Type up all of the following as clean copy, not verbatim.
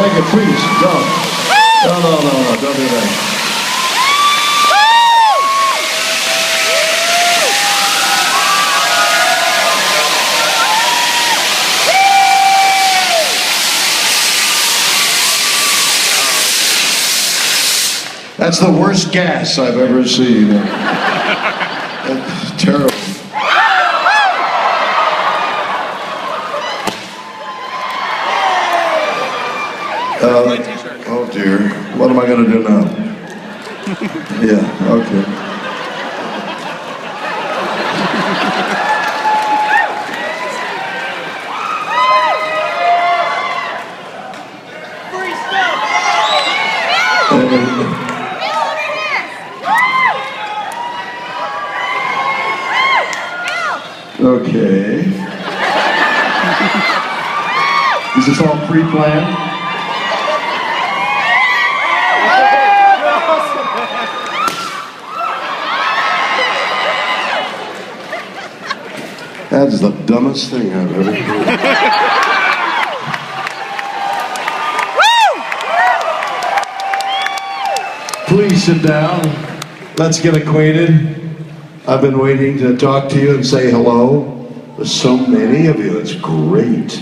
Thank you, please, don't. No, don't do that. That's the worst gas I've ever seen. That's terrible. Oh dear, what am I going to do now? Yeah, okay. Okay. Is this all pre-planned? That is the dumbest thing I've ever heard. Please sit down. Let's get acquainted. I've been waiting to talk to you and say hello. There's so many of you. It's great.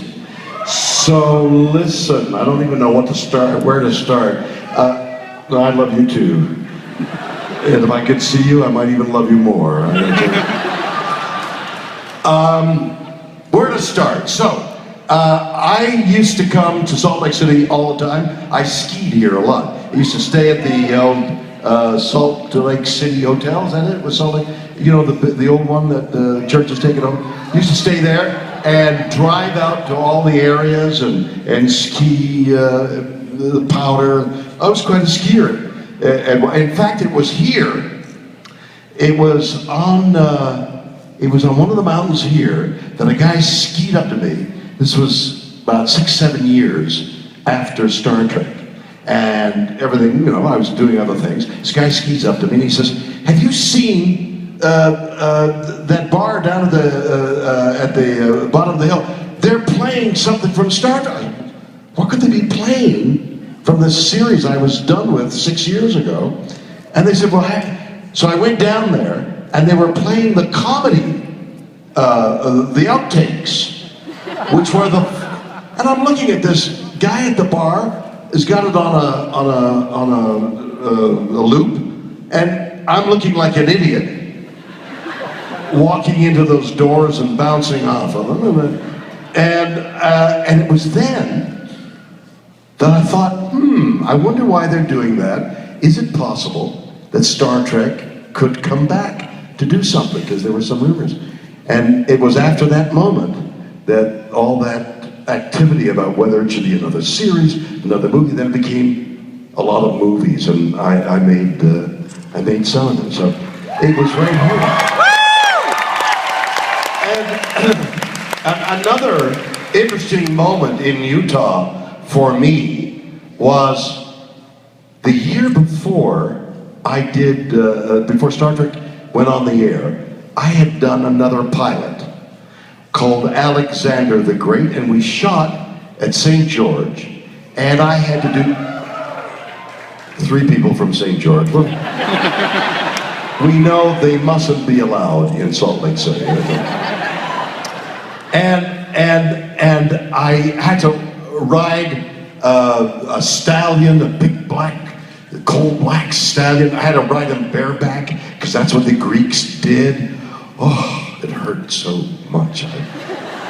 So listen, I don't even know what to start, where to start. I love you too. And if I could see you, I might even love you more. Where to start? So, I used to come to Salt Lake City all the time. I skied here a lot. I used to stay at the old Salt Lake City Hotel. Is that it? Was Salt Lake? You know, the old one that the church has taken over? Used to stay there and drive out to all the areas and ski the powder. I was quite a skier. And in fact, it was here. It was on one of the mountains here that a guy skied up to me. This was about 6-7 years after Star Trek. And everything, you know, I was doing other things. This guy skis up to me and he says, "Have you seen that bar down at the bottom of the hill? They're playing something from Star Trek." What could they be playing from this series I was done with 6 years ago? And they said, well, heck. So I went down there and they were playing the comedy, the outtakes, which were and I'm looking at this guy at the bar has got it on a loop, and I'm looking like an idiot, walking into those doors and bouncing off of them, and it was then that I thought, I wonder why they're doing that. Is it possible that Star Trek could come back to do something? Because there were some rumors. And it was after that moment that all that activity about whether it should be another series, another movie, then it became a lot of movies, and I made some of them. So it was very hard. And another interesting moment in Utah for me was the year before I did, before Star Trek went on the air, I had done another pilot called Alexander the Great, and we shot at St. George, and I had to do 3 people from St. George. Well, we know they mustn't be allowed in Salt Lake City. And I had to ride a stallion, a big black, coal black stallion. I had to ride him bareback, because that's what the Greeks did. Oh, it hurt so much.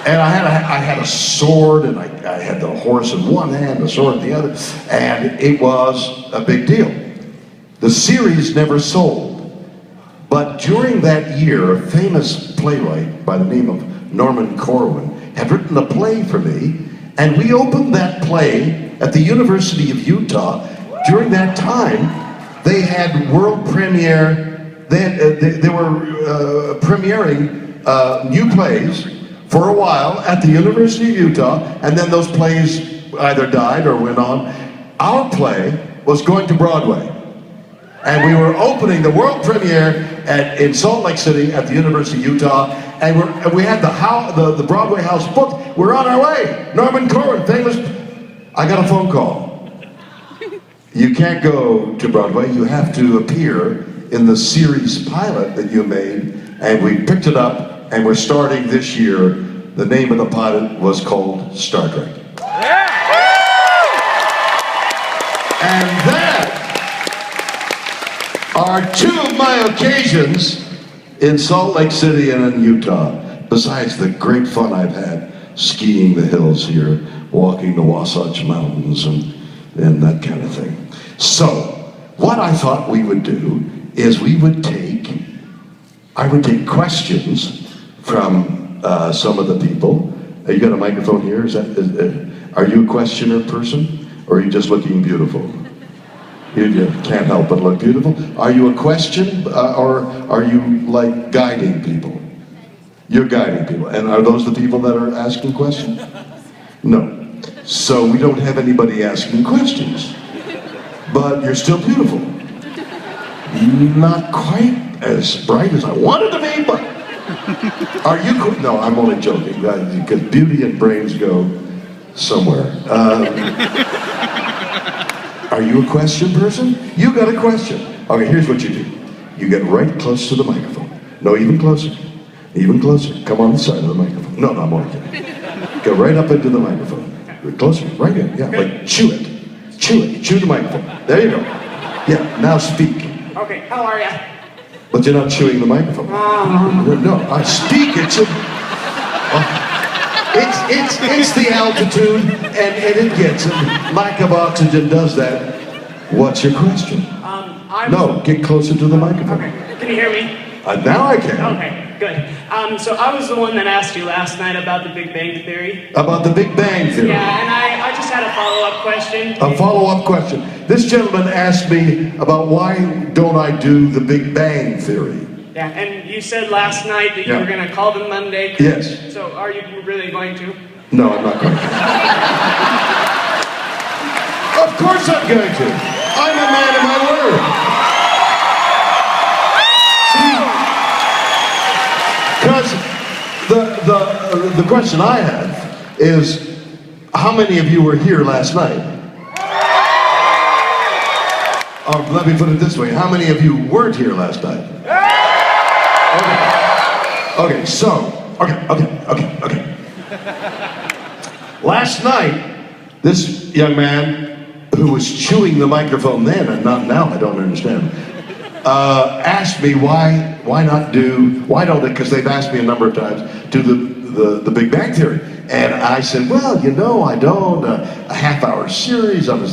And I had a sword, and I had the horse in one hand, the sword in the other, and it was a big deal. The series never sold, but during that year, a famous playwright by the name of Norman Corwin had written a play for me, and we opened that play at the University of Utah. During that time, they had world premiere. They were premiering new plays for a while at the University of Utah, and then those plays either died or went on. Our play was going to Broadway, and we were opening the world premiere in Salt Lake City at the University of Utah, and we had the Broadway house booked. We're on our way. Norman Corwin, famous. I got a phone call. you can't go to Broadway. You have to appear in the series pilot that you made, and we picked it up, and we're starting this year. The name of the pilot was called Star Trek. And that are two of my occasions in Salt Lake City and in Utah, besides the great fun I've had skiing the hills here, walking the Wasatch Mountains and that kind of thing. So, what I thought we would do is I would take questions from some of the people. You got a microphone here? Are you a questioner person? Or are you just looking beautiful? You can't help but look beautiful. Are you a question, or are you like guiding people? You're guiding people. And are those the people that are asking questions? No. So we don't have anybody asking questions. But you're still beautiful. Not quite as bright as I wanted to be, but are you cool? No, I'm only joking, because beauty and brains go somewhere. Are you a question person? You got a question. Okay, here's what you do. You get right close to the microphone. No, even closer. Even closer. Come on the side of the microphone. No, I'm only kidding. Go right up into the microphone. Closer, right in. Yeah, like chew it. Chew it. Chew the microphone. There you go. Yeah, now speak. Okay, how are ya? But you're not chewing the microphone. No, I speak. It's the altitude, and it gets it. Lack of oxygen does that. What's your question? No, get closer to the microphone. Okay, can you hear me? Now I can. Okay, good. So I was the one that asked you last night about the Big Bang Theory. About the Big Bang Theory? Yeah, and I just had a follow-up question. A follow-up question. This gentleman asked me about why don't I do the Big Bang Theory? Yeah, and you said last night that you were going to call them Monday. Yes. So are you really going to? No, I'm not going to. Of course I'm going to. I'm a man of my word. Because the question I have is, how many of you were here last night? Or let me put it this way, how many of you weren't here last night? Okay, okay. Last night, this young man who was chewing the microphone then and not now, I don't understand, asked me why don't it, because they've asked me a number of times, do the Big Bang Theory. And I said, well, I don't, a half-hour series, I'm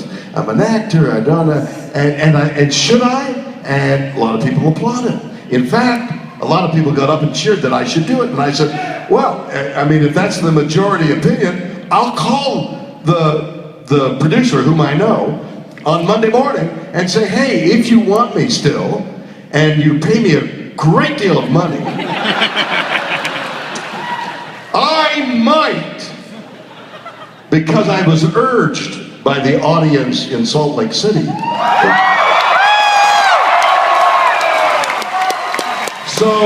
an actor, I don't, and should I? And a lot of people applauded. In fact, a lot of people got up and cheered that I should do it. And I said, well, I mean, if that's the majority opinion, I'll call the producer, whom I know, on Monday morning and say, hey, if you want me still, and you pay me a great deal of money, I might, because I was urged by the audience in Salt Lake City. So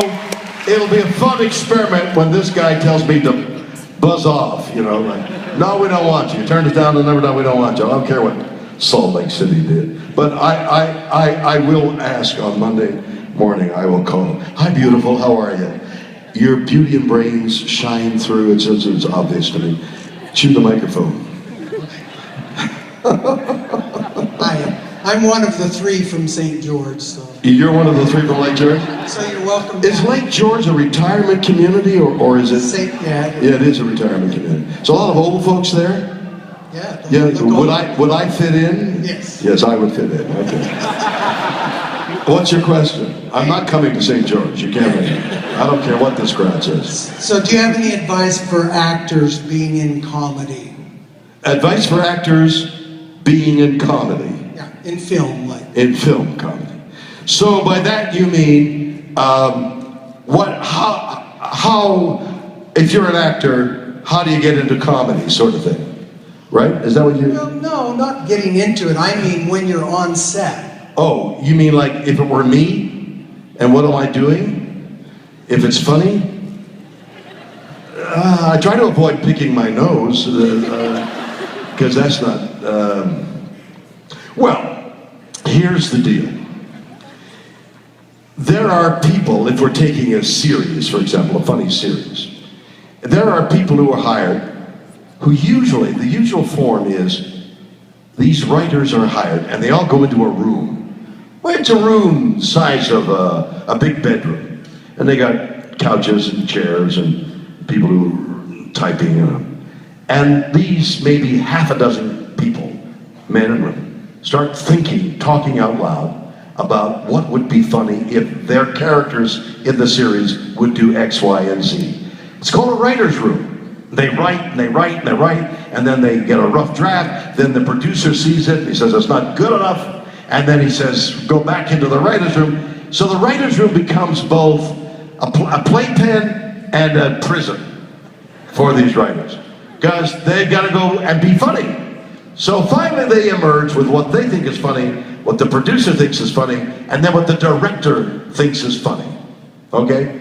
it'll be a fun experiment when this guy tells me to buzz off, like, no, we don't want you. Turn us down and never done, we don't want you. I don't care what Salt Lake City did. But I will ask on Monday morning, I will call him. Hi, beautiful, how are you? Your beauty and brains shine through, it's obvious to me. Chew the microphone. Hi, I'm one of the three from St. George, so. You're one of the three from Lake George? So you're welcome. Is Lake George a retirement community, or is it? Yeah, it is a retirement community. So a lot of old folks there? Yeah. Yeah, would I fit in? Yes. Yes, I would fit in, okay. What's your question? I'm not coming to St. George, you can't make it. I don't care what this crowd says. So do you have any advice for actors being in comedy? Advice for actors being in comedy? Yeah, in film, like. In film comedy. So by that you mean, how, if you're an actor, how do you get into comedy, sort of thing? Right? Is that what you... Well, no, not getting into it. I mean when you're on set. Oh, you mean like if it were me? And what am I doing? If it's funny? I try to avoid picking my nose, because that's not... Well, here's the deal. There are people, if we're taking a series, for example, a funny series, there are people who are hired who usually, the usual form is, these writers are hired and they all go into a room. Well, it's a room the size of a big bedroom. And they got couches and chairs and people who are typing. And these maybe half a dozen people, men and women, start thinking, talking out loud about what would be funny if their characters in the series would do X, Y, and Z. It's called a writer's room. They write and they write and they write, and then they get a rough draft. Then the producer sees it, and he says it's not good enough, and then he says go back into the writer's room. So the writer's room becomes both a playpen and a prison for these writers, because they've got to go and be funny. So finally they emerge with what they think is funny, what the producer thinks is funny, and then what the director thinks is funny. Okay?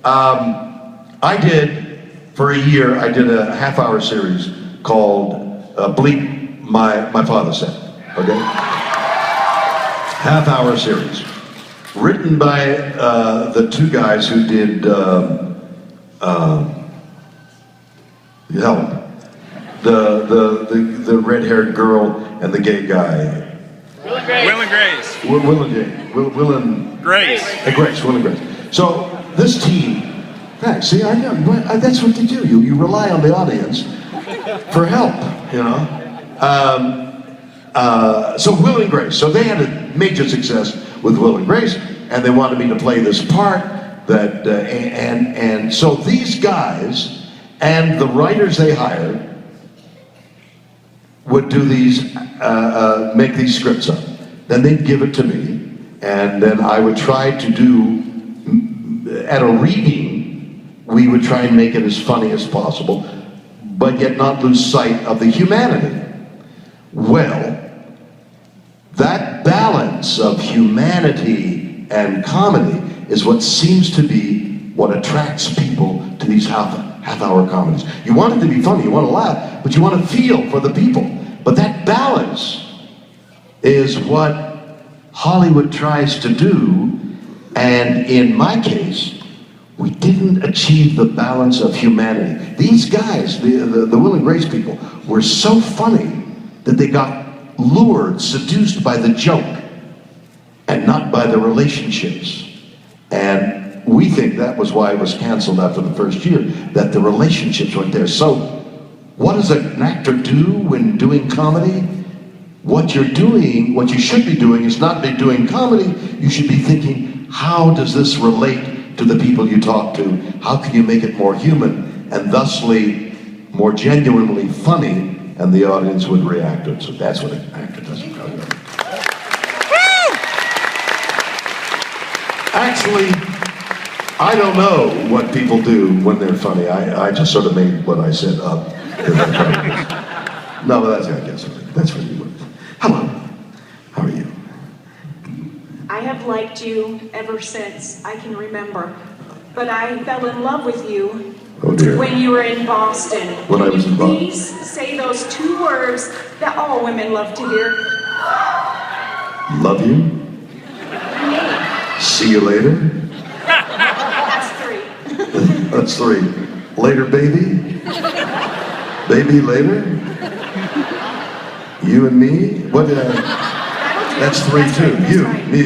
I did, for a year, I did a half-hour series called Bleep My Father Said. Okay? Half-hour series. Written by the two guys who did Help. The red-haired girl and the gay guy. Will and Grace. Will and Grace. Grace. Will and Grace. So this team, thanks. See, I know that's what they do. You rely on the audience for help. You know. So Will and Grace. So they had a major success with Will and Grace, and they wanted me to play this part. That and so these guys and the writers they hired would do these, make these scripts up. Then they'd give it to me, and then I would try to do, at a reading, we would try and make it as funny as possible, but yet not lose sight of the humanity. Well, that balance of humanity and comedy is what seems to be what attracts people to these half-hour comedies. You want it to be funny, you want to laugh, but you want to feel for the people. But that balance is what Hollywood tries to do, and in my case, we didn't achieve the balance of humanity. These guys, the Will and Grace people, were so funny that they got lured, seduced by the joke, and not by the relationships. And we think that was why it was canceled after the first year, that the relationships weren't there. So, what does an actor do when doing comedy? What you're doing, what you should be doing is not be doing comedy. You should be thinking, how does this relate to the people you talk to? How can you make it more human and thusly more genuinely funny, and the audience would react to it? So that's what an actor does. Actually, I don't know what people do when they're funny. I just sort of made what I said up. No, but I guess that's really what. Hello, how are you? I have liked you ever since I can remember, but I fell in love with you when you were in Boston. When I was in Boston. Please say those two words that all women love to hear. Love you. See you later. That's three. That's three. Later, baby. Baby, later. You and me. What? That's three too. You, right. Me,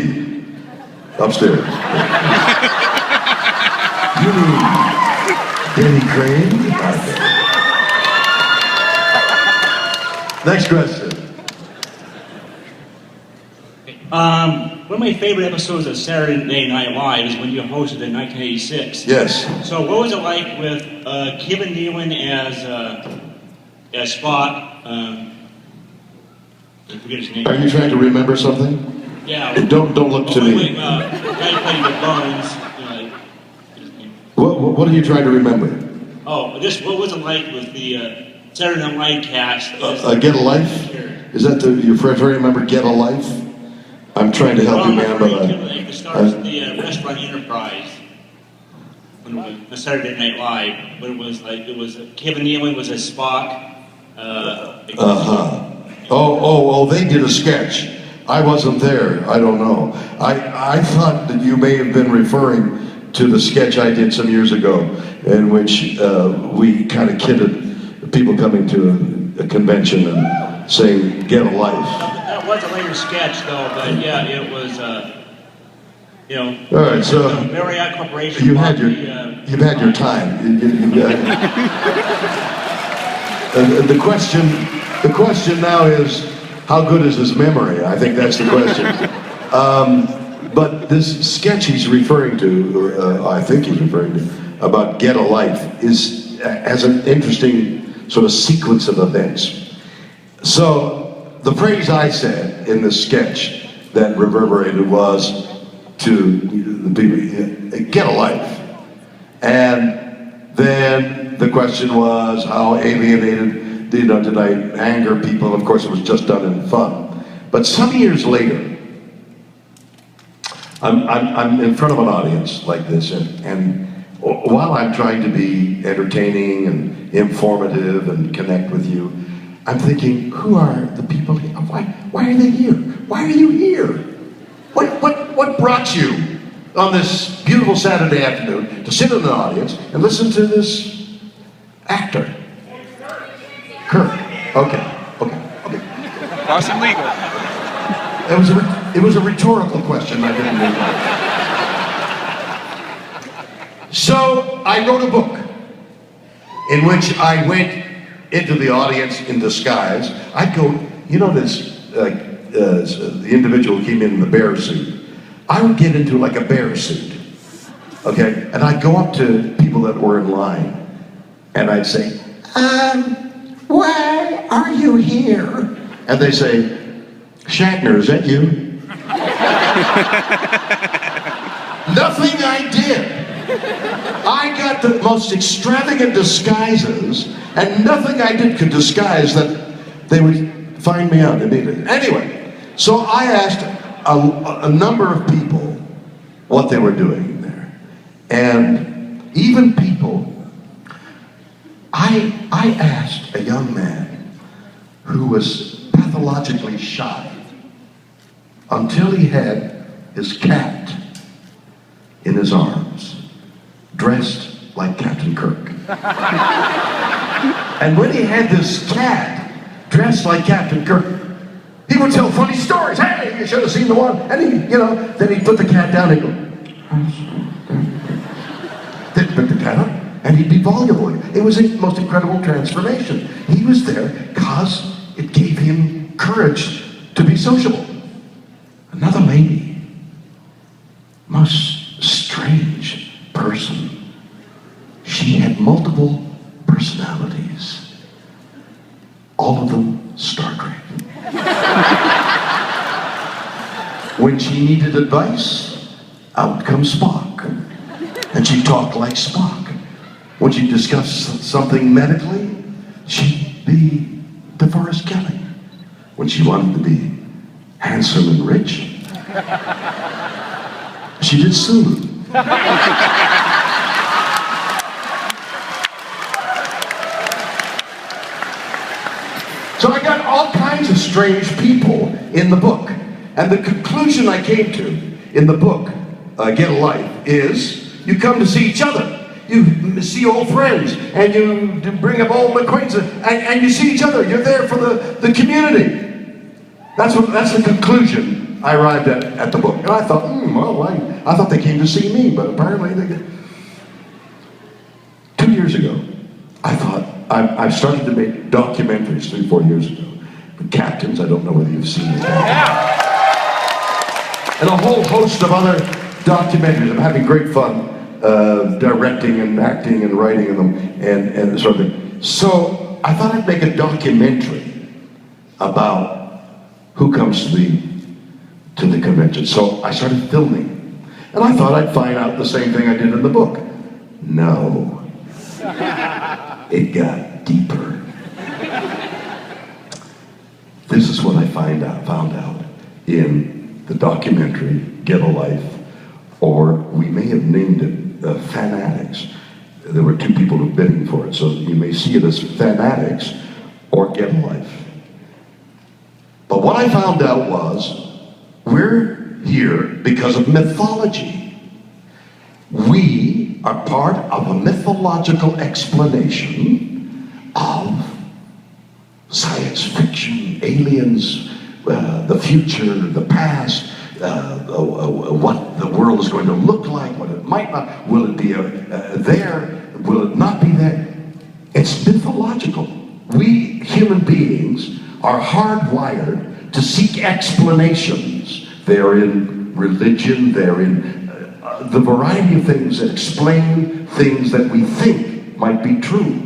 upstairs. You mean Denny Crane? Yes. Okay. Next question. One of my favorite episodes of Saturday Night Live is when you hosted in 1986. Yes. So what was it like with Kevin Nealon as Spock? I forget his name. Are you trying to remember something? Yeah. Don't look to me. The guy playing with Bones. His name. What are you trying to remember? Oh, what was it like with the Saturday Night Live cast? Get a Life? Is that you're trying to remember Get a Life? I'm trying to help you, man, but the stars of the Restaurant Enterprise, when it was the Saturday Night Live, but it was like Kevin Nealon was a Spock. Oh, they did a sketch. I wasn't there. I don't know. I thought that you may have been referring to the sketch I did some years ago, in which we kind of kidded people coming to a convention and saying, "Get a life." That was a later sketch, though. But yeah, it was. You know. All right, so Marriott Corporation. you've had your time. The question now is, how good is his memory? I think that's the question. But this sketch he's referring to, or I think he's referring to, about Get a Life, has an interesting sort of sequence of events. So the phrase I said in the sketch that reverberated was to the people, get a life. And then the question was, how alienated, did I anger people? Of course, it was just done in fun. But some years later, I'm in front of an audience like this, and while I'm trying to be entertaining and informative and connect with you, I'm thinking, who are the people here? Why are they here? Why are you here? What brought you on this beautiful Saturday afternoon to sit in the audience and listen to this actor? Kirk. Okay. Boston Legal. It was a rhetorical question. I didn't mean that. So I wrote a book in which I went into the audience in disguise. I'd go, the individual who came in the bear suit. I would get into like a bear suit, okay? And I'd go up to people that were in line, and I'd say, why are you here? And they say, Shatner, is that you? Nothing I did. I got the most extravagant disguises, and nothing I did could disguise that they would find me out immediately. Anyway, so I asked a number of people what they were doing there. And even people, I asked a young man who was pathologically shy until he had his cat in his arms, dressed like Captain Kirk. And when he had this cat dressed like Captain Kirk, he would tell funny stories. Hey, you should have seen the one. And he, then he'd put the cat down and go, then he'd pick the cat up, and he'd be voluble. It was the most incredible transformation. He was there because it gave him courage to be sociable. Another lady, most strange person. She had multiple personalities, all of them Star Trek. When she needed advice, out comes Spock, and she talked like Spock. When she discussed something medically, she'd be DeForest Kelly. When she wanted to be handsome and rich, she did Sulu. So I got all kinds of strange people in the book. And the conclusion I came to in the book, Get a Life, is you come to see each other. You see old friends, and you bring up old acquaintances, and you see each other. You're there for the community. That's the conclusion I arrived at the book. And I thought, I thought they came to see me, but apparently they did. 2 years ago, I thought, I started to make documentaries 3-4 years ago. The Captains, I don't know whether you've seen it. Yeah. And a whole host of other documentaries. I'm having great fun directing and acting and writing them and sort of thing. So I thought I'd make a documentary about who comes to the convention. So I started filming. And I thought I'd find out the same thing I did in the book. No. It got deeper. This is what I found out in the documentary Get a Life, or we may have named it Fanatics. There were 2 people who were bidding for it, so you may see it as Fanatics or Get a Life. But what I found out was We're here because of mythology. We are part of a mythological explanation of science fiction, aliens, the future, the past, what the world is going to look like, what it might not, will it be there, will it not be there? It's mythological. We human beings are hardwired to seek explanations. They're in religion, they're in the variety of things that explain things that we think might be true.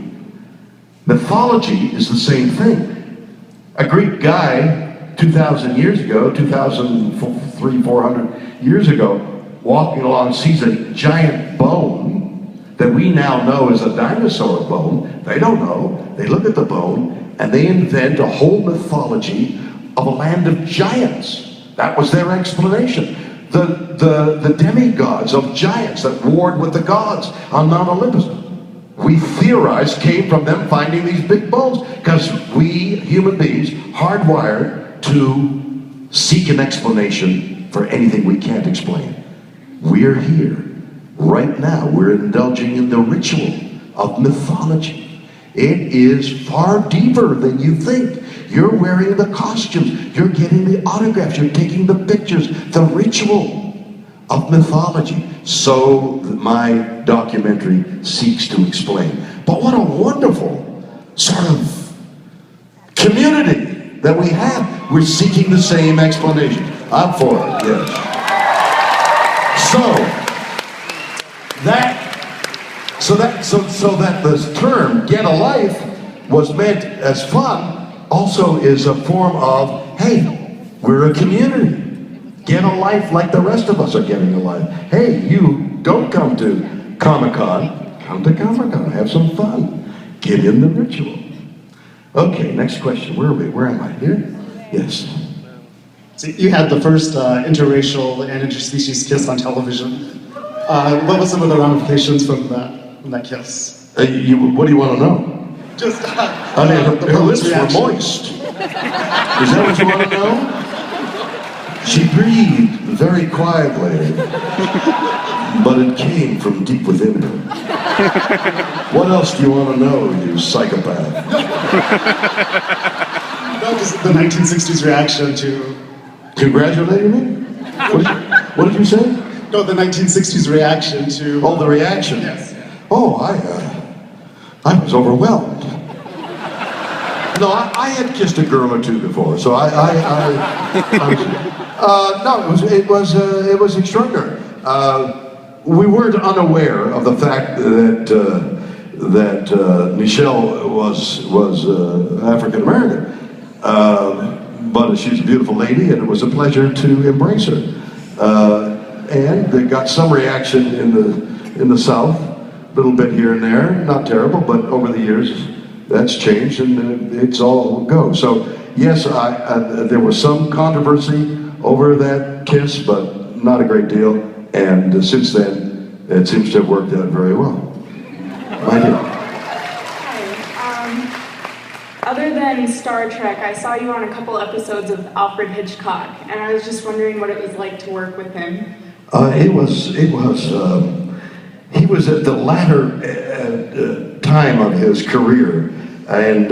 Mythology is the same thing. A Greek guy 2,000 years ago, 2,300-400 years ago, walking along sees a giant bone that we now know is a dinosaur bone. They don't know. They look at the bone and they invent a whole mythology of a land of giants. That was their explanation. The demigods of giants that warred with the gods on Mount Olympus, we theorize came from them finding these big bones, because we human beings hardwired to seek an explanation for anything we can't explain. We're here right now. We're indulging in the ritual of mythology. It is far deeper than you think. You're wearing the costumes, you're getting the autographs, you're taking the pictures, the ritual of mythology. So my documentary seeks to explain. But what a wonderful sort of community that we have. We're seeking the same explanation. I'm for it, yes. So that this term, get a life, was meant as fun, also is a form of, hey, we're a community. Get a life like the rest of us are getting a life. Hey, you don't come to Comic-Con, come to Comic-Con, have some fun. Get in the ritual. Okay, next question. Where are we? Where am I? Here? Yes. So you had the first interracial and interspecies kiss on television. What was some of the ramifications from that kiss? What do you want to know? Just the her lips were moist. Is that what you want to know? She breathed very quietly, but it came from deep within her. What else do you want to know, you psychopath? That was the 1960s reaction to... Congratulating me? What did you say? No, the 1960s reaction to... Oh, the reaction? Yes. Oh, I was overwhelmed. No, I had kissed a girl or two before, so no, it was extraordinary. We weren't unaware of the fact that Michelle was African American, but she's a beautiful lady, and it was a pleasure to embrace her. And they got some reaction in the South, a little bit here and there, not terrible, but over the years that's changed, and it's all go. So yes, there was some controversy over that kiss, but not a great deal. And since then, it seems to have worked out very well. I do. Hi. Other than Star Trek, I saw you on a couple episodes of Alfred Hitchcock, and I was just wondering what it was like to work with him. He was at the latter time of his career, and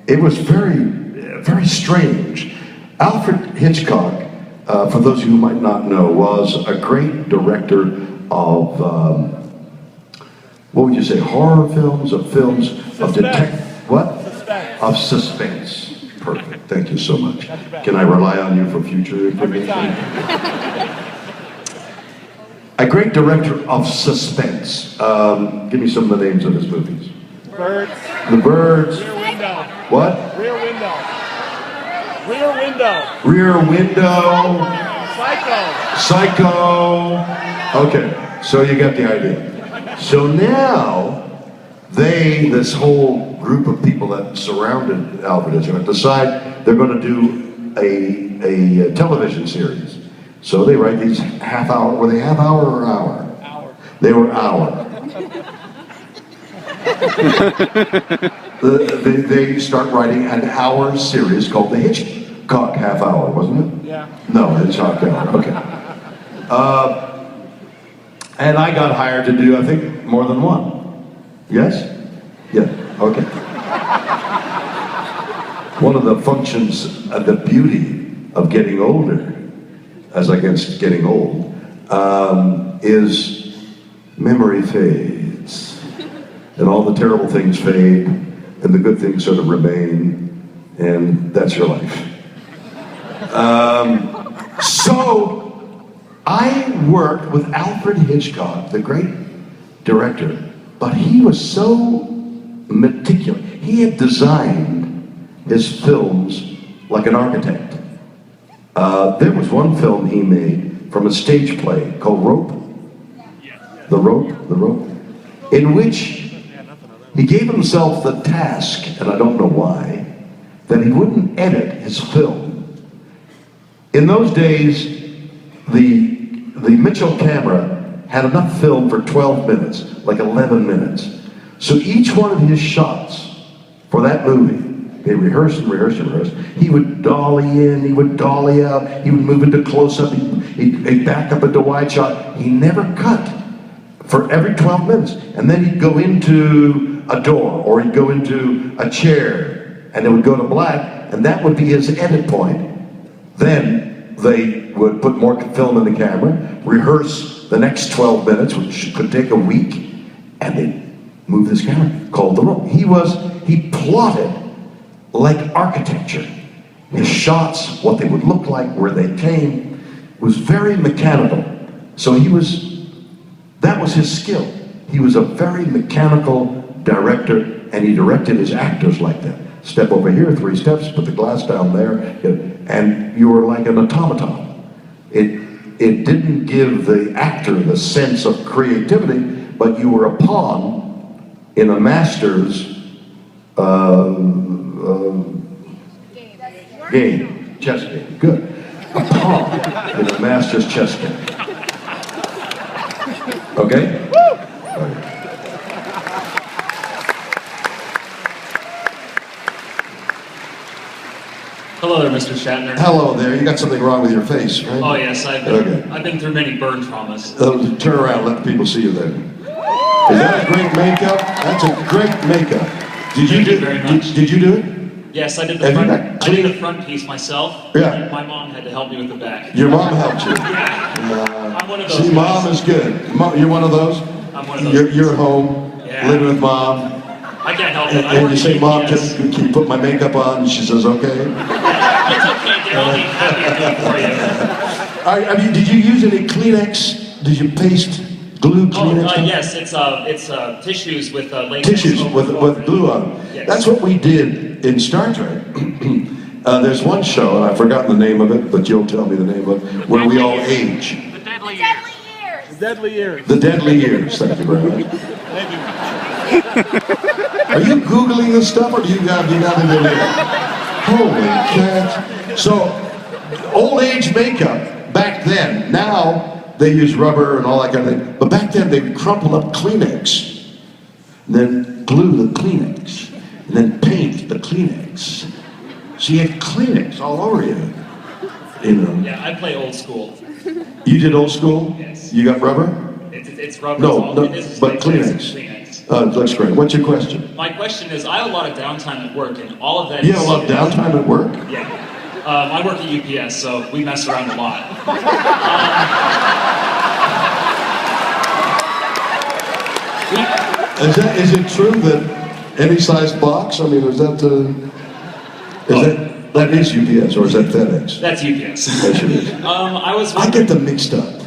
it was very, very strange. Alfred Hitchcock, for those of you who might not know, was a great director of, what would you say, horror films, of what? Suspense. Of suspense. Perfect, thank you so much. Can I rely on you for future information? Every time. A great director of suspense. Give me some of the names of his movies. Birds. The Birds. Rear Window. What? Rear Window. Rear Window. Rear Window. Psycho. Okay, so you got the idea. So now, this whole group of people that surrounded Alfred Hitchcock decide they're going to do a television series. So they write these half-hour, were they half-hour or hour? Hour. They were hour. They start writing an hour series called the Hitchcock Half Hour, wasn't it? Yeah. No, it's Hawk Hour. Okay. And I got hired to do, I think, more than one. Yes? Yeah. Okay. One of the functions, the beauty of getting older, as against getting old, is memory fades. And all the terrible things fade, and the good things sort of remain, and that's your life. So, I worked with Alfred Hitchcock, the great director, but he was so meticulous. He had designed his films like an architect. There was one film he made from a stage play called Rope. The Rope, in which he gave himself the task, and I don't know why, that he wouldn't edit his film. In those days, the Mitchell camera had enough film for 12 minutes, like 11 minutes. So each one of his shots for that movie, they rehearsed and rehearsed and rehearsed. He would dolly in, he would dolly out, he would move into close-up, he'd back up into wide shot. He never cut for every 12 minutes. And then he'd go into a door, or he'd go into a chair, and it would go to black, and that would be his edit point. Then they would put more film in the camera, rehearse the next 12 minutes, which could take a week, and they'd move this camera, called the Rope. He plotted like architecture. His shots, what they would look like, where they came, was very mechanical. So that was his skill. He was a very mechanical director, and he directed his actors like that. Step over here, 3 steps, put the glass down there, and you were like an automaton. It didn't give the actor the sense of creativity, but you were a pawn in a master's game, chess game. Good. A pawn in a master's chess game. Okay? Okay. Hello there, Mr. Shatner. Hello there. You got something wrong with your face, right? Oh yes, I've been through many burn traumas. Turn around, let the people see you there. Is that a great makeup? That's a great makeup. Thank you very much. Did you do it? Yes, I did Have I did the front piece myself. Yeah. And my mom had to help me with the back. Your mom helped you. Yeah. I'm one of those See, guys. mom is good. You're one of those? I'm one of those. You're home, Yeah. living with mom, I can't help it. I and work you say, at Mom, UPS. can you put my makeup on? And she says, okay. It's okay, dear. I'll be happy to do it for you. Did you use any Kleenex? Did you paste glue Kleenex? Yes, it's tissues with latex. Tissues with glue on. Yes. That's what we did in Star Trek. There's one show, and I've forgotten the name of it, but you'll tell me the name of it, where we all age. The deadly years. The deadly years. The Deadly Years. Thank you very much. Thank you. Are you Googling this stuff, or do you got it in there? Holy cat. So, old age makeup back then. Now, they use rubber and all that kind of thing. But back then, they would crumple up Kleenex, and then glue the Kleenex, and then paint the Kleenex. So you had Kleenex all over you. You know. Yeah, I play old school. You did old school? Yes. You got rubber? It's rubber. No, it is but latex Kleenex. Kleenex. That's great. What's your question? My question is, I have a lot of downtime at work, and all of that You have a lot of downtime at work? Yeah. I work at UPS, so we mess around a lot. Is it true that any size box? I mean, that is UPS, or is that FedEx? That's UPS. Yes, it is. I get them mixed up.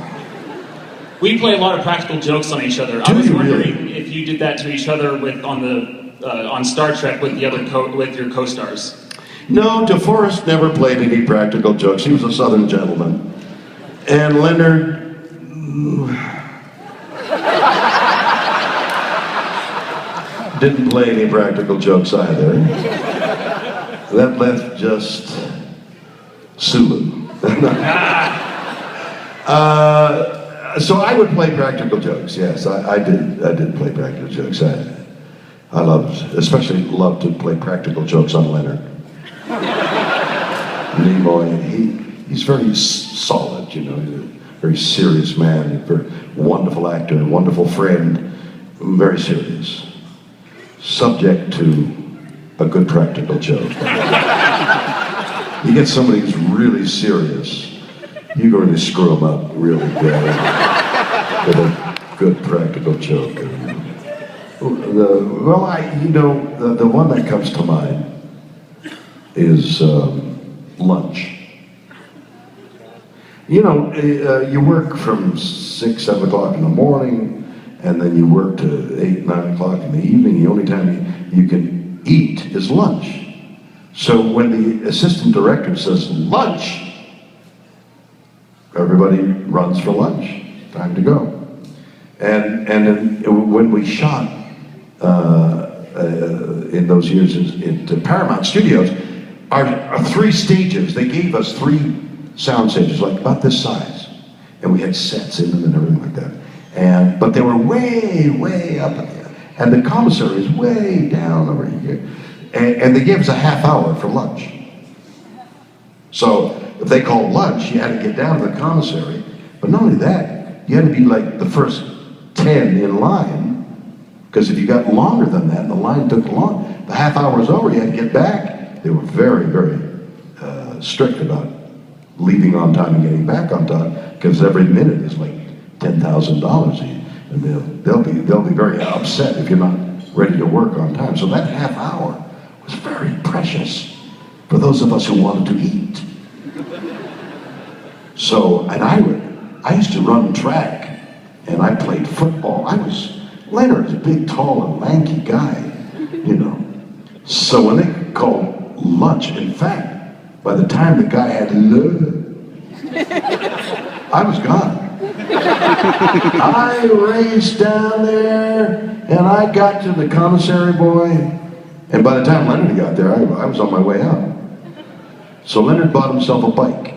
We play a lot of practical jokes on each other. I Do was you wondering really? if you did that to each other on Star Trek with with your co-stars. No, DeForest never played any practical jokes. He was a Southern gentleman. And Leonard... didn't play any practical jokes either. That left just Sulu. So I would play practical jokes. Yes, I did play practical jokes. Especially loved to play practical jokes on Leonard. Nimoy, he's very solid, you know, he's a very serious man, a very wonderful actor, a wonderful friend, very serious. Subject to a good practical joke. You get somebody who's really serious, you're going to screw them up really bad with a good practical joke. The one that comes to mind is lunch. You know, you work from 6, 7 o'clock in the morning, and then you work to 8, 9 o'clock in the evening. The only time you can eat is lunch. So when the assistant director says lunch, everybody runs for lunch. Time to go. And then when we shot in those years at Paramount Studios, our 3 stages, they gave us 3 sound stages, like about this size, and we had sets in them and everything like that. But they were way, way up in there, and the commissary is way down over here. And they gave us a half hour for lunch. So if they called lunch, you had to get down to the commissary. But not only that, you had to be like the first 10 in line, because if you got longer than that, the line took long. The half hour was over, you had to get back. They were very, very strict about leaving on time and getting back on time, because every minute is like $10,000, and they'll be very upset if you're not ready to work on time. So that half hour was very precious for those of us who wanted to eat. So, and I used to run track, and I played football. Leonard was a big, tall, and lanky guy, you know. So when they called lunch, in fact, by the time the guy had lunch, I was gone. I raced down there, and I got to the commissary boy, and by the time Leonard got there, I was on my way out. So Leonard bought himself a bike.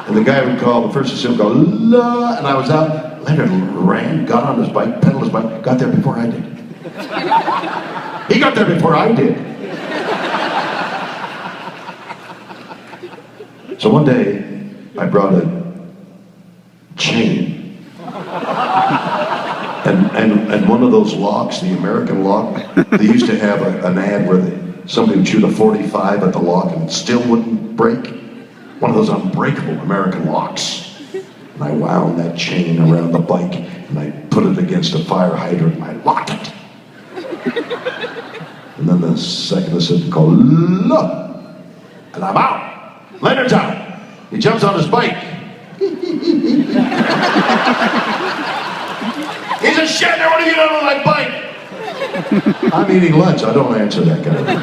And the guy would call, the first assistant would go, la, and I was out. Leonard ran, got on his bike, pedaled his bike, got there before I did. He got there before I did. So one day, I brought a chain. And one of those locks, the American lock, they used to have an ad where somebody would shoot a .45 at the lock and it still wouldn't break. One of those unbreakable American locks. And I wound that chain around the bike and I put it against a fire hydrant and I locked it. And then the second assistant called, look, and I'm out. Leonard's out. He jumps on his bike. He's a Shatner, what have you done with my bike? I'm eating lunch, I don't answer that kind of thing.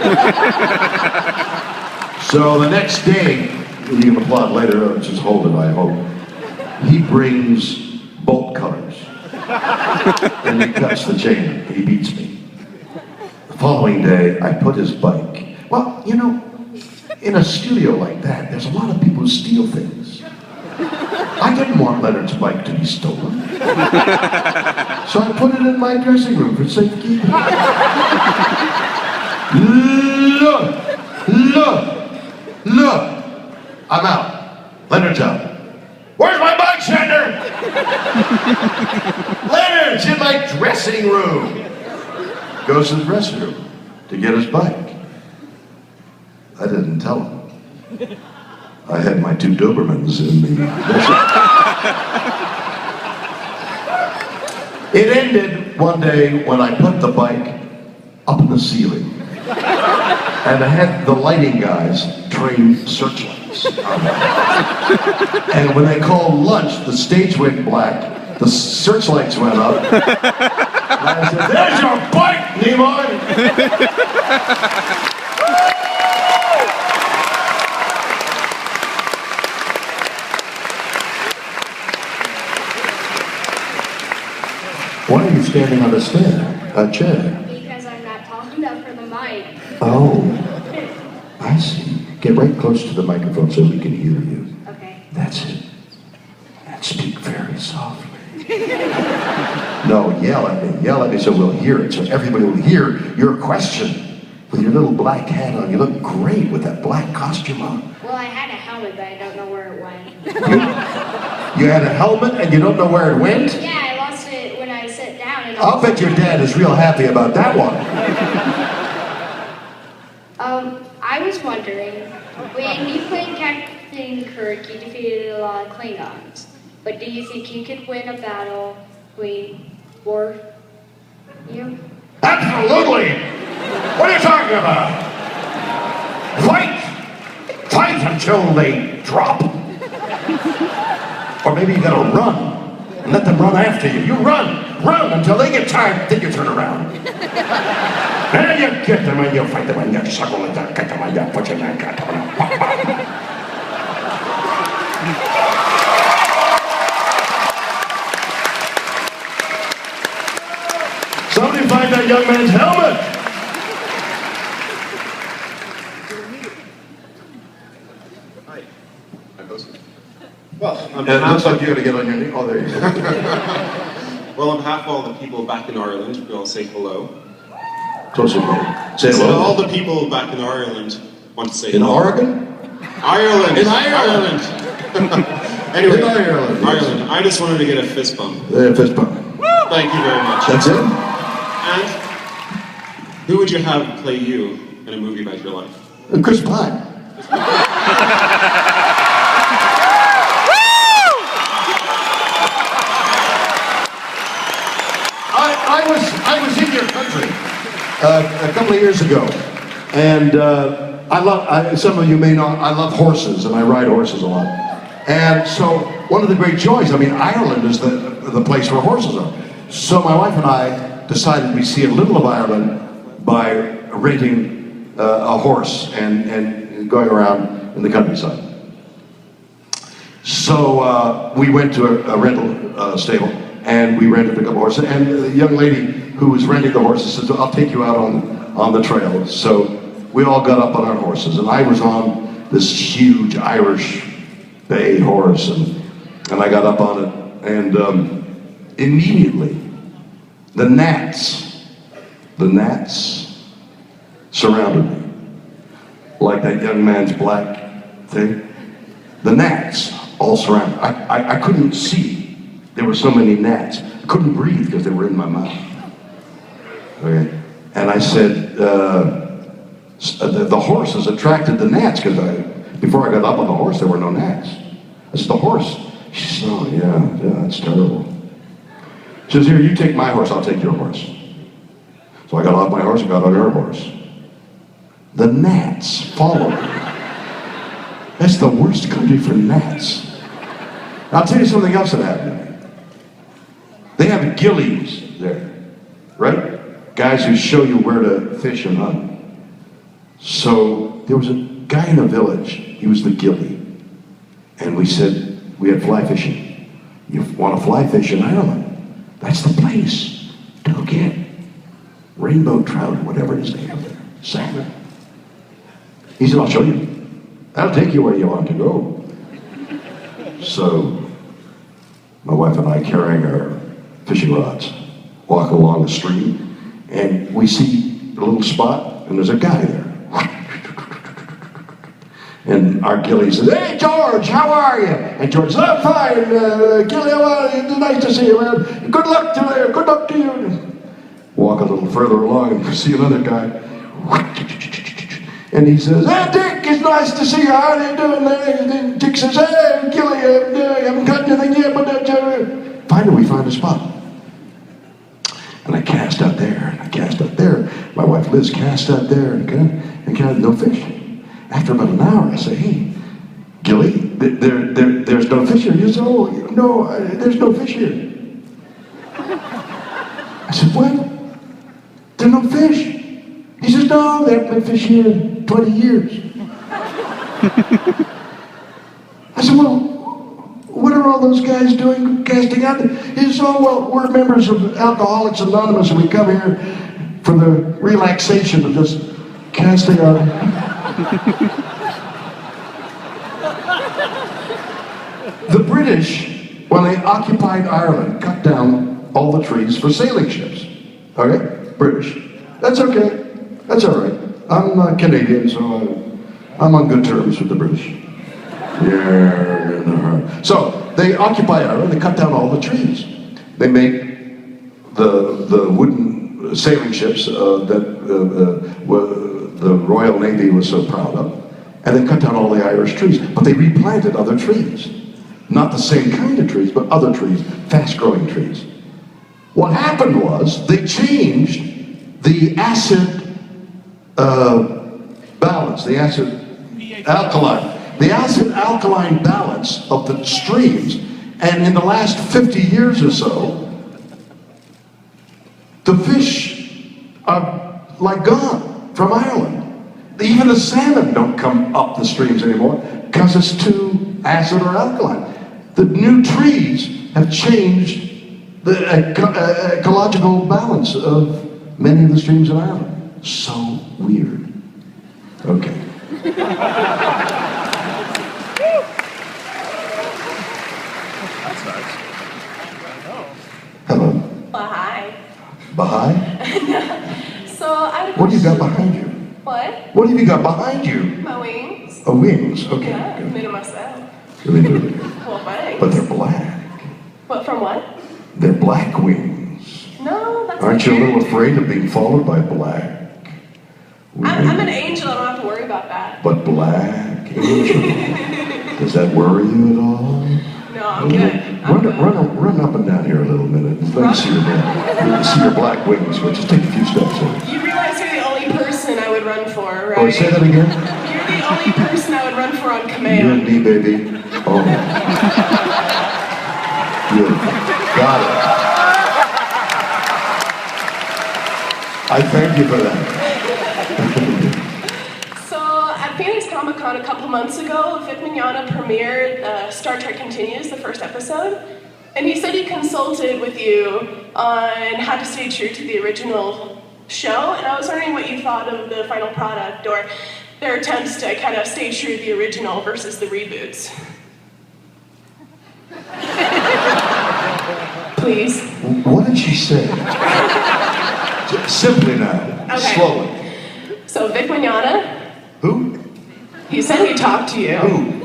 So the next day, you can applaud later, just hold it, I hope. He brings bolt cutters. And he cuts the chain, he beats me. The following day, I put his bike. Well, you know, in a studio like that, there's a lot of people who steal things. I didn't want Leonard's bike to be stolen. So I put it in my dressing room for safekeeping. Look. I'm out. Leonard's out. Where's my bike, Shatner? Leonard's in my dressing room. Goes to the dressing room to get his bike. I didn't tell him. I had my 2 Dobermans in the It ended one day when I put the bike up in the ceiling. And I had the lighting guys train searchlights on it. And when they called lunch, the stage went black, the searchlights went up. And I said, there's your bike, Nimoy! Why are you standing on a chair? Because I'm not tall enough for the mic. Oh, I see. Get right close to the microphone so we can hear you. Okay. That's it. And speak very softly. No, yell at me so we'll hear it, so everybody will hear your question. with your little black hat on. You look great with that black costume on. Well, I had a helmet, but I don't know where it went. You had a helmet and you don't know where it went? Yeah, I lost it when I sat down. And I'll bet your dad is real happy about that one. I was wondering, when you played Captain Kirk, you defeated a lot of Klingons. But do you think you could win a battle for you? Absolutely! What are you talking about? Fight! Fight until they drop. Or maybe you gotta run and let them run after you. You run until they get tired, then you turn around. And you get them and you fight them and you suckle and you get them and you put your neck out. Somebody find that young man's helmet! Well, It looks like you gotta get on your knee. Oh, there you go. well, on behalf of all the people back in Ireland, we all say hello. Closer, man. Say So hello. all the people back in Ireland want to say In hello. Oregon? Ireland! In Ireland. Anyway, In Ireland, yes. Ireland. I just wanted to get a fist bump. Fist bump. Thank you very much. That's it? And who would you have play you in a movie about your life? Chris Pine. I was in your country a couple of years ago, and some of you may know, I love horses, and I ride horses a lot. And so one of the great joys, Ireland is the place where horses are. So my wife and I decided we'd see a little of Ireland by renting a horse and going around in the countryside. So we went to a rental stable, and we rented a couple horses, and the young lady who was renting the horses said, I'll take you out on the trail. So we all got up on our horses, and I was on this huge Irish bay horse, and I got up on it, and immediately the gnats surrounded me, like that young man's black thing. The gnats all surrounded. I couldn't see. There were so many gnats. I couldn't breathe because they were in my mouth. Okay. And I said, the horse has attracted the gnats, because before I got up on the horse, there were no gnats. I said, the horse. She said, oh, yeah, it's terrible. She says, here, you take my horse, I'll take your horse. So I got off my horse and got on her horse. The gnats followed me. That's the worst country for gnats. I'll tell you something else that happened to me. They have gillies there, right? Guys who show you where to fish and hunt. So there was a guy in a village, he was the gilly. And we said, we had fly fishing. You want to fly fish in Ireland? That's the place to go get rainbow trout, or whatever it is they have there, salmon. He said, I'll show you. I'll take you where you want to go. So my wife and I, carrying our fishing rods, walk along the stream, and we see a little spot, and there's a guy there. And our Gilly says, hey, George, how are you? And George says, I'm fine, Gilly, how are you? It's nice to see you, man. Good luck to you. Walk a little further along, and we see another guy. And he says, hey, Dick, it's nice to see you. How are you doing there? And Dick says, hey, Gilly, I haven't got anything yet, but finally we find a spot. And I cast out there, and I cast out there. My wife Liz cast out there, and no fish. After about an hour, I say, hey, Gilly, there's no fish here. He says, oh, no, there's no fish here. I said, what? There's no fish? He says, no, there haven't been fish here in 20 years. I said, well, what are all those guys doing casting out? He says, oh, well, we're members of Alcoholics Anonymous, and we come here for the relaxation of just casting out. The British, when they occupied Ireland, cut down all the trees for sailing ships. Okay? British. That's okay. That's all right. I'm Canadian, so I'm on good terms with the British. Yeah. So they occupy Ireland. They cut down all the trees. They make the wooden sailing ships that the Royal Navy was so proud of, and they cut down all the Irish trees. But they replanted other trees, not the same kind of trees, but other trees, fast-growing trees. What happened was they changed the acid balance, the acid-alkaline balance of the streams. And in the last 50 years or so, the fish are like gone from Ireland. Even the salmon don't come up the streams anymore because it's too acid or alkaline. The new trees have changed the ecological balance of many of the streams in Ireland. So weird. Okay. That's nice. Hello. Hi. Baha'i? So I. What do you got behind you? What? What have you got behind you? My wings. Oh, wings. Okay. Yeah, I good. made them myself. Really good. Well, thanks. But they're black. What, from what? They're black wings. No, that's Aren't you a weird. little afraid of being followed by black? I'm an angel, I don't have to worry about that. But black angel. Does that worry you at all? No, I'm good. Run up and down here a little minute. Let me see your black wings. But just take a few steps in. You realize you're the only person I would run for, right? Oh, say that again? You're the only person I would run for on You and command. me, baby. Oh. Beautiful. Got it. I thank you for that. So, at Phoenix Comic-Con a couple months ago, Vic Mignogna premiered Star Trek Continues, the first episode, and he said he consulted with you on how to stay true to the original show, and I was wondering what you thought of the final product, or their attempts to kind of stay true to the original versus the reboots. Please. What did she say? Simply now. Okay. Slowly. So, Vic Mignogna, Who? he said he talked to you. Who?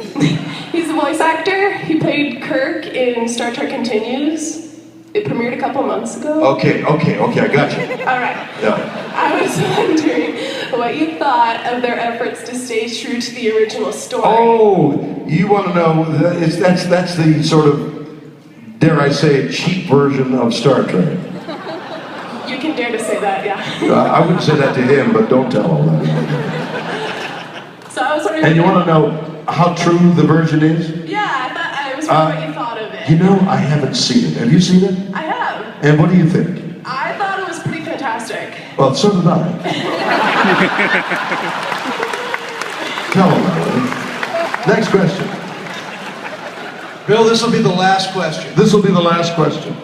He's a voice actor. He played Kirk in Star Trek Continues. It premiered a couple months ago. Okay, I got you. All right. Yeah. I was wondering what you thought of their efforts to stay true to the original story. Oh, you want to know, that's the sort of, dare I say, cheap version of Star Trek. You can dare to say that, yeah. I wouldn't say that to him, but don't tell all that. So I was wondering... And you want to know how true the version is? Yeah, I was wondering what you thought of it. You know, I haven't seen it. Have you seen it? I have. And what do you think? I thought it was pretty fantastic. Well, so did I. Tell him that. Next question. Bill, this will be the last question. This will be the last question.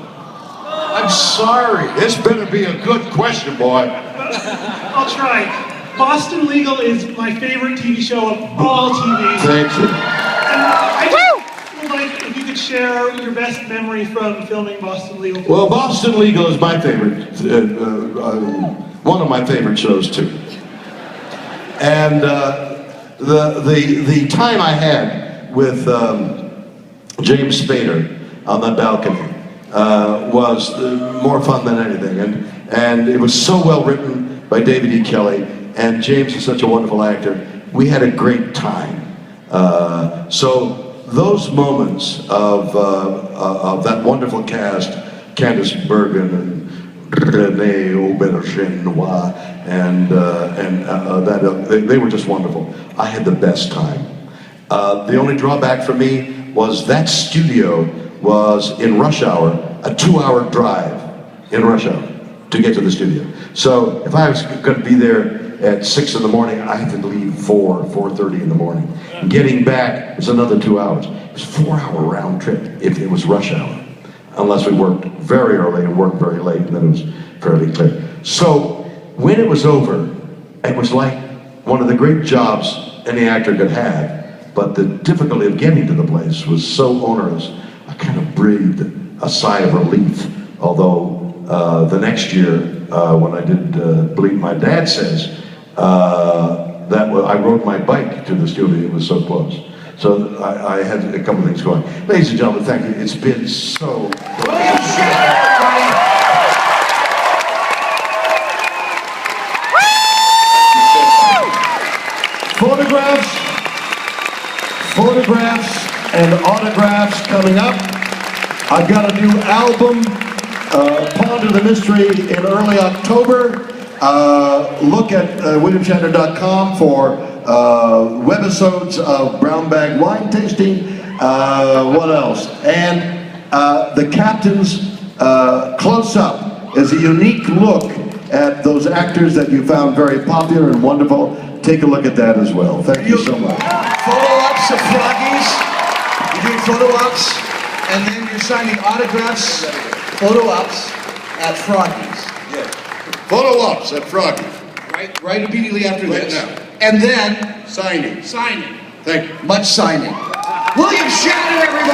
I'm sorry. This better be a good question, boy. I'll try. Boston Legal is my favorite TV show of all TV. Thank you. And I just would like if you could share your best memory from filming Boston Legal. Well, Boston Legal is my favorite, one of my favorite shows too. And the time I had with James Spader on that balcony was more fun than anything, and it was so well written by David E. Kelley, and James is such a wonderful actor. We had a great time. So those moments of that wonderful cast, Candice Bergen and René Aubergenois, and they were just wonderful. I had the best time. The only drawback for me was that studio was in rush hour, a 2-hour drive in rush hour to get to the studio. So if I was going to be there at 6 in the morning, I had to leave 4:30 in the morning. And getting back was another 2 hours. It was a 4-hour round trip if it was rush hour, unless we worked very early and worked very late, and then it was fairly clear. So when it was over, it was like one of the great jobs any actor could have, but the difficulty of getting to the place was so onerous, I kind of breathed a sigh of relief, although the next year when I did Believe My Dad Says, I rode my bike to the studio. It was so close. So I had a couple of things going. Ladies and gentlemen, thank you. It's been so good. William Shatner, Photographs and autographs coming up. I've got a new album, Pond of the Mystery, in early October. Look at WilliamShatner.com for webisodes of Brown Bag Wine Tasting. What else? And the Captain's Close-Up is a unique look at those actors that you found very popular and wonderful. Take a look at that as well. Thank you so much. photo ops of Froggies. You're doing photo ops, and then you're signing autographs, photo ops at Froggies. Yes. Photo ops at Froggy. Right immediately after Right this. now. And then Signing. signing. Thank you. Much signing. William Shatner, everybody!